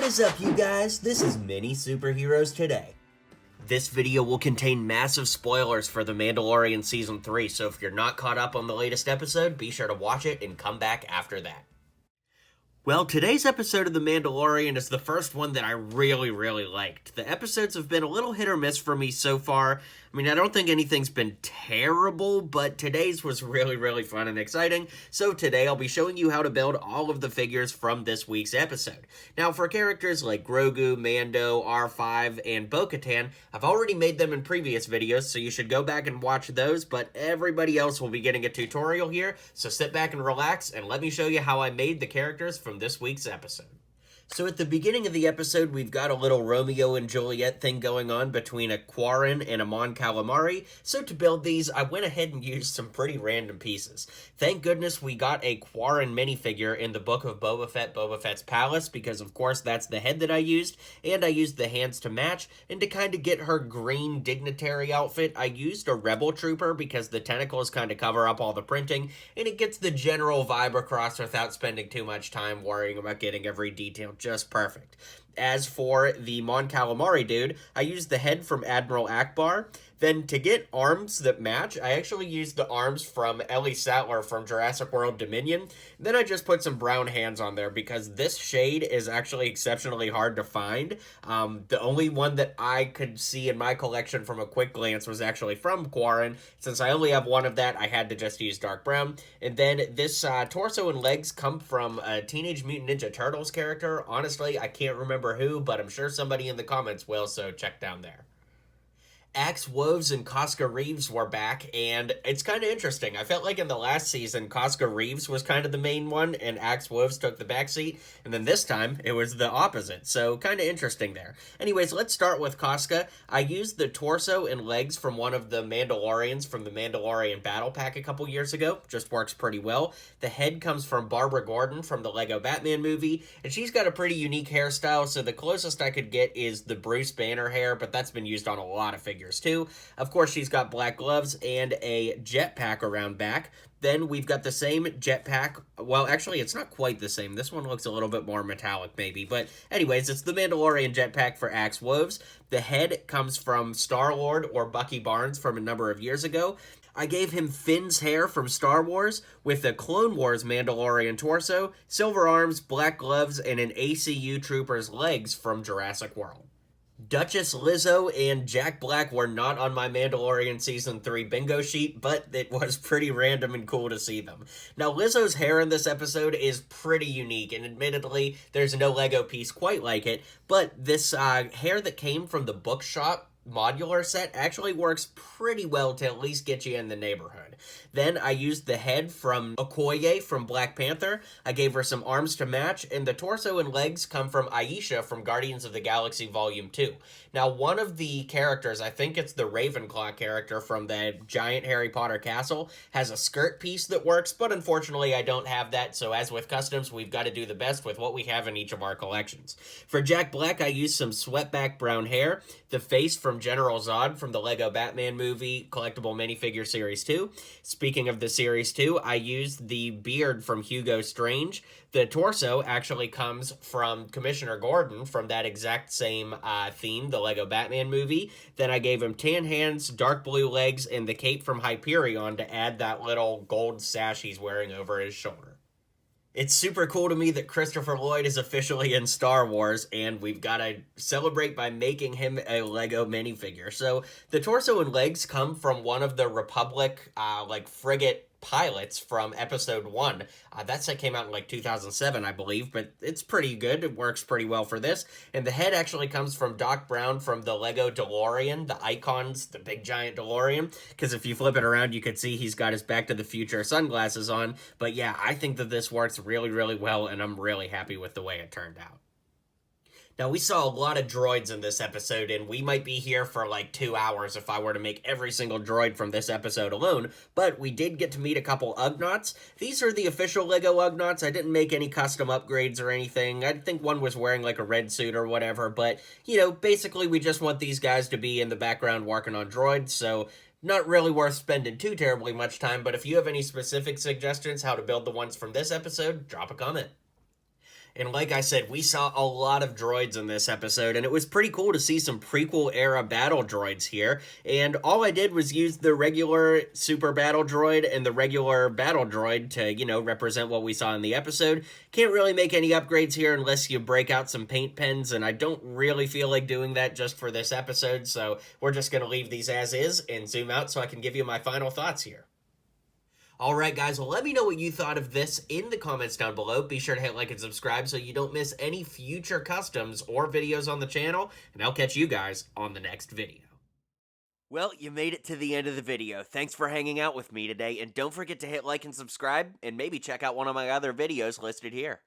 What is up, you guys? This is MiniSuperHeroes Today. This video will contain massive spoilers for The Mandalorian Season 3, so if you're not caught up on the latest episode, be sure to watch it and come back after that. Well, today's episode of The Mandalorian is the first one that I really liked. The episodes have been a little hit or miss for me so far. I mean, I don't think anything's been terrible, but today's was really fun and exciting. So today I'll be showing you how to build all of the figures from this week's episode. Now, for characters like Grogu, Mando, R5, and Bo-Katan, I've already made them in previous videos, so you should go back and watch those, but everybody else will be getting a tutorial here, so sit back and relax, and let me show you how I made the characters from this week's episode. So at the beginning of the episode, we've got a little Romeo and Juliet thing going on between a quaran and a calamari. So to build these, I went ahead and used some pretty random pieces. Thank goodness we got a quaran minifigure in the Book of Boba Fett, Boba Fett's Palace, because of course that's the head that I used, and I used the hands to match, and to kind of get her green dignitary outfit, I used a rebel trooper because the tentacles kind of cover up all the printing, and it gets the general vibe across without spending too much time worrying about getting every detail just perfect. As for the Mon Calamari dude, I used the head from Admiral Akbar. Then to get arms that match, I actually used the arms from Ellie Sattler from Jurassic World Dominion. Then I just put some brown hands on there because this shade is actually exceptionally hard to find. The only one that I could see in my collection from a quick glance was actually from Quaran. Since I only have one of that, I had to just use dark brown. And then this torso and legs come from a Teenage Mutant Ninja Turtles character. Honestly, I can't remember who, but I'm sure somebody in the comments will, so check down there. Woves and Koska Reeves were back, and it's kind of interesting. I felt like in the last season, Koska Reeves was kind of the main one, and Woves took the backseat, and then this time, it was the opposite, so kind of interesting there. Anyways, let's start with Koska. I used the torso and legs from one of the Mandalorians from the Mandalorian Battle Pack a couple years ago. Just works pretty well. The head comes from Barbara Gordon from the LEGO Batman movie, and she's got a pretty unique hairstyle, so the closest I could get is the Bruce Banner hair, but that's been used on a lot of figures too. Of course, she's got black gloves and a jetpack around back. Then we've got the same jetpack. Well, actually, it's not quite the same. This one looks a little bit more metallic, maybe. But anyways, it's the Mandalorian jetpack for Woves. The head comes from Star-Lord or Bucky Barnes from a number of years ago. I gave him Finn's hair from Star Wars with the Clone Wars Mandalorian torso, silver arms, black gloves, and an ACU trooper's legs from Jurassic World. Duchess, Lizzo, and Jack Black were not on my Mandalorian Season 3 bingo sheet, but it was pretty random and cool to see them. Now, Lizzo's hair in this episode is pretty unique, and admittedly, there's no Lego piece quite like it, but this hair that came from the bookshop modular set actually works pretty well to at least get you in the neighborhood. Then I used the head from Okoye from Black Panther. I gave her some arms to match, and the torso and legs come from Aisha from Guardians of the Galaxy Volume 2. Now, one of the characters, I think it's the Ravenclaw character from the giant Harry Potter castle, has a skirt piece that works, but unfortunately I don't have that, so as with customs, we've got to do the best with what we have in each of our collections. For Jack Black, I used some swept-back brown hair, the face from General Zod from the LEGO Batman movie collectible minifigure Series 2. Speaking of the Series 2, I used the beard from Hugo Strange. The torso actually comes from Commissioner Gordon from that exact same theme, the LEGO Batman movie. Then I gave him tan hands, dark blue legs, and the cape from Hyperion to add that little gold sash he's wearing over his shoulder. It's super cool to me that Christopher Lloyd is officially in Star Wars, and we've got to celebrate by making him a LEGO minifigure. So the torso and legs come from one of the Republic, frigate pilots from episode 1. That set came out in 2007, I believe, but it's pretty good. It works pretty well for this. And the head actually comes from Doc Brown from the LEGO DeLorean, the Icons, the big giant DeLorean, because if you flip it around, you could see he's got his Back to the Future sunglasses on. But yeah, I think that this works really well, and I'm really happy with the way it turned out. Now, we saw a lot of droids in this episode, and we might be here for 2 hours if I were to make every single droid from this episode alone, but we did get to meet a couple Ugnaughts. These are the official LEGO Ugnaughts. I didn't make any custom upgrades or anything. I think one was wearing a red suit or whatever, but, basically we just want these guys to be in the background working on droids, so not really worth spending too terribly much time, but if you have any specific suggestions how to build the ones from this episode, drop a comment. And like I said, we saw a lot of droids in this episode, and it was pretty cool to see some prequel-era battle droids here. And all I did was use the regular super battle droid and the regular battle droid to, represent what we saw in the episode. Can't really make any upgrades here unless you break out some paint pens, and I don't really feel like doing that just for this episode, so we're just going to leave these as is and zoom out so I can give you my final thoughts here. Alright guys, well let me know what you thought of this in the comments down below. Be sure to hit like and subscribe so you don't miss any future customs or videos on the channel, and I'll catch you guys on the next video. Well, you made it to the end of the video. Thanks for hanging out with me today, and don't forget to hit like and subscribe, and maybe check out one of my other videos listed here.